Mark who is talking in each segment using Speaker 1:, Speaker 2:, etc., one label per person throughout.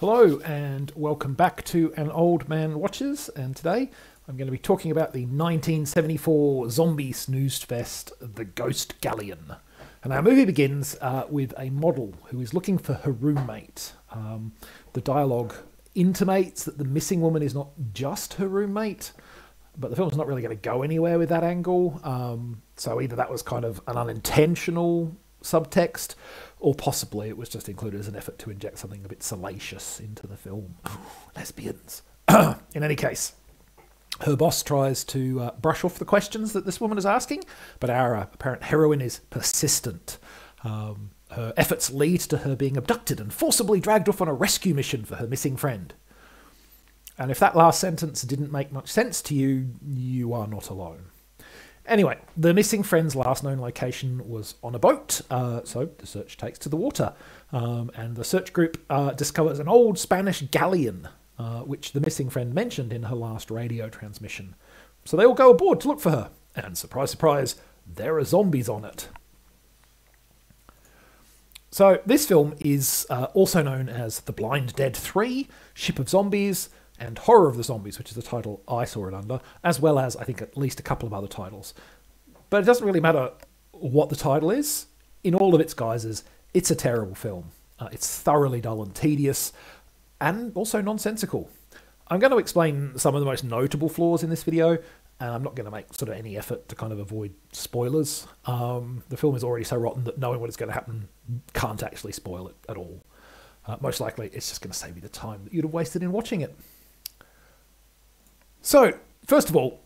Speaker 1: Hello and welcome back to An Old Man Watches, and today I'm going to be talking about the 1974 zombie snooze fest, The Ghost Galleon. And our movie begins with a model who is looking for her roommate. The dialogue intimates that the missing woman is not just her roommate, but the film's not really going to go anywhere with that angle. So either that was kind of an unintentional subtext, or possibly it was just included as an effort to inject something a bit salacious into the film. Lesbians. In any case, her boss tries to brush off the questions that this woman is asking, but our apparent heroine is persistent. Her efforts lead to her being abducted and forcibly dragged off on a rescue mission for her missing friend. And if that last sentence didn't make much sense to you, you are not alone. Anyway, the missing friend's last known location was on a boat, so the search takes to the water. And the search group discovers an old Spanish galleon, which the missing friend mentioned in her last radio transmission. So they all go aboard to look for her. And surprise, surprise, there are zombies on it. So this film is also known as The Blind Dead 3, Ship of Zombies, and Horror of the Zombies, which is the title I saw it under, as well as, I think, at least a couple of other titles. But it doesn't really matter what the title is. In all of its guises, it's a terrible film. It's thoroughly dull and tedious, and also nonsensical. I'm going to explain some of the most notable flaws in this video, and I'm not going to make sort of any effort to kind of avoid spoilers. The film is already so rotten that knowing what is going to happen can't actually spoil it at all. Most likely, it's just going to save you the time that you'd have wasted in watching it. So, first of all,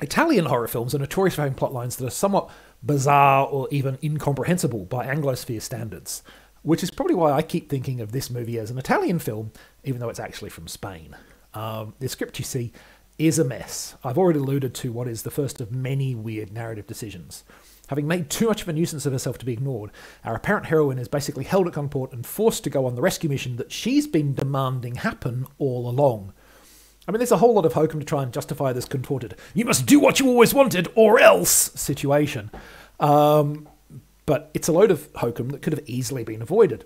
Speaker 1: Italian horror films are notorious for having plotlines that are somewhat bizarre or even incomprehensible by Anglosphere standards, which is probably why I keep thinking of this movie as an Italian film, even though it's actually from Spain. The script you see is a mess. I've already alluded to what is the first of many weird narrative decisions. Having made too much of a nuisance of herself to be ignored, our apparent heroine is basically held at gunpoint and forced to go on the rescue mission that she's been demanding happen all along. I mean, there's a whole lot of hokum to try and justify this contorted, you must do what you always wanted, or else situation. But it's a load of hokum that could have easily been avoided.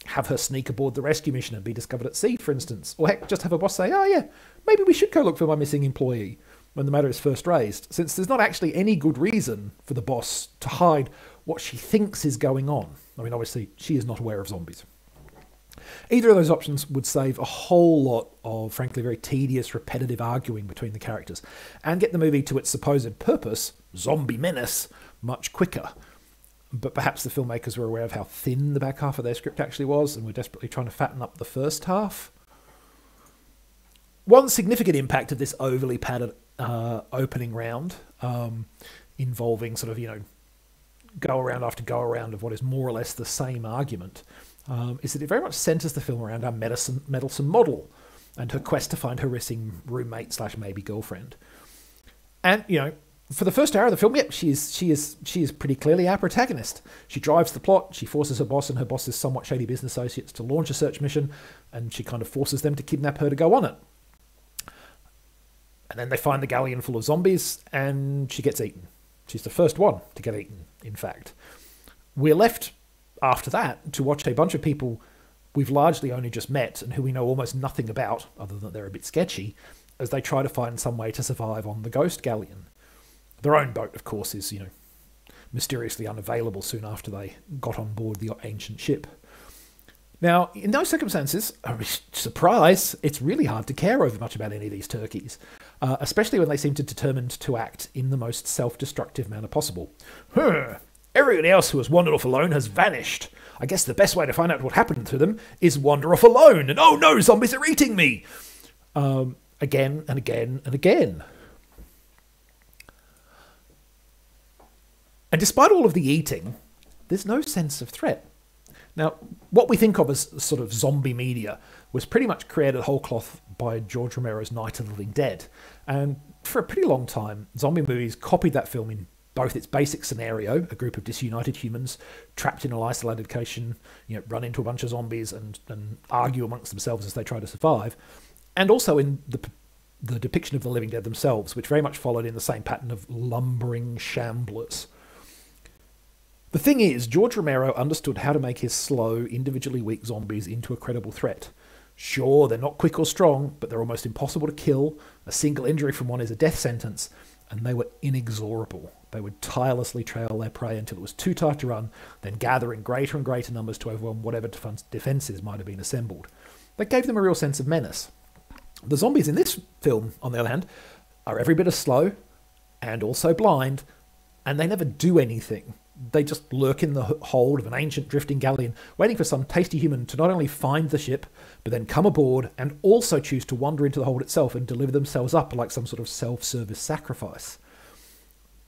Speaker 1: Have her sneak aboard the rescue mission and be discovered at sea, for instance. Or heck, just have her boss say, oh yeah, maybe we should go look for my missing employee, when the matter is first raised, since there's not actually any good reason for the boss to hide what she thinks is going on. I mean, obviously, she is not aware of zombies. Either of those options would save a whole lot of, frankly, very tedious, repetitive arguing between the characters, and get the movie to its supposed purpose, zombie menace, much quicker. But perhaps the filmmakers were aware of how thin the back half of their script actually was, and were desperately trying to fatten up the first half. One significant impact of this overly padded opening round, involving sort of, go around after go around of what is more or less the same argument, is that it very much centres the film around our meddlesome model and her quest to find her missing roommate / maybe girlfriend. And, for the first hour of the film, yep, she is pretty clearly our protagonist. She drives the plot, she forces her boss and her boss's somewhat shady business associates to launch a search mission, and she kind of forces them to kidnap her to go on it. And then they find the galleon full of zombies, and she gets eaten. She's the first one to get eaten, in fact. We're left, after that, to watch a bunch of people we've largely only just met and who we know almost nothing about, other than they're a bit sketchy, as they try to find some way to survive on the Ghost Galleon. Their own boat, of course, is, mysteriously unavailable soon after they got on board the ancient ship. Now, in those circumstances, surprise, it's really hard to care over much about any of these turkeys, especially when they seem determined to act in the most self-destructive manner possible. Everyone else who has wandered off alone has vanished. I guess the best way to find out what happened to them is wander off alone, and oh no, zombies are eating me! Again and again and again. And despite all of the eating, there's no sense of threat. Now, what we think of as sort of zombie media was pretty much created whole cloth by George Romero's Night of the Living Dead. And for a pretty long time, zombie movies copied that film in both its basic scenario, a group of disunited humans trapped in an isolated location, run into a bunch of zombies and argue amongst themselves as they try to survive, and also in the depiction of the living dead themselves, which very much followed in the same pattern of lumbering shamblers. The thing is, George Romero understood how to make his slow, individually weak zombies into a credible threat. Sure, they're not quick or strong, but they're almost impossible to kill. A single injury from one is a death sentence, and they were inexorable. They would tirelessly trail their prey until it was too tight to run, then gather in greater and greater numbers to overwhelm whatever defences might have been assembled. That gave them a real sense of menace. The zombies in this film, on the other hand, are every bit as slow and also blind, and they never do anything. They just lurk in the hold of an ancient drifting galleon, waiting for some tasty human to not only find the ship, but then come aboard and also choose to wander into the hold itself and deliver themselves up like some sort of self-service sacrifice.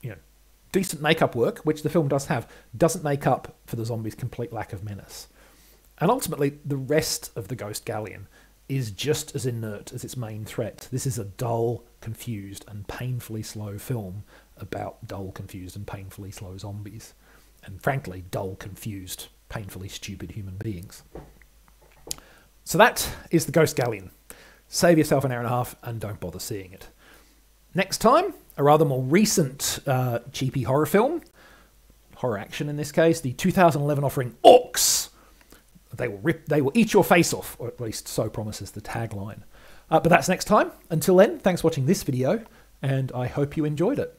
Speaker 1: You know, decent makeup work, which the film does have, doesn't make up for the zombies' complete lack of menace. And ultimately, the rest of the Ghost Galleon is just as inert as its main threat. This is a dull, confused, and painfully slow film about dull, confused, and painfully slow zombies. And frankly, dull, confused, painfully stupid human beings. So that is the Ghost Galleon. Save yourself an hour and a half and don't bother seeing it. Next time, a rather more recent cheapy horror film. Horror action in this case. The 2011 offering Orcs. They will eat your face off, or at least so promises the tagline. But that's next time. Until then, thanks for watching this video, and I hope you enjoyed it.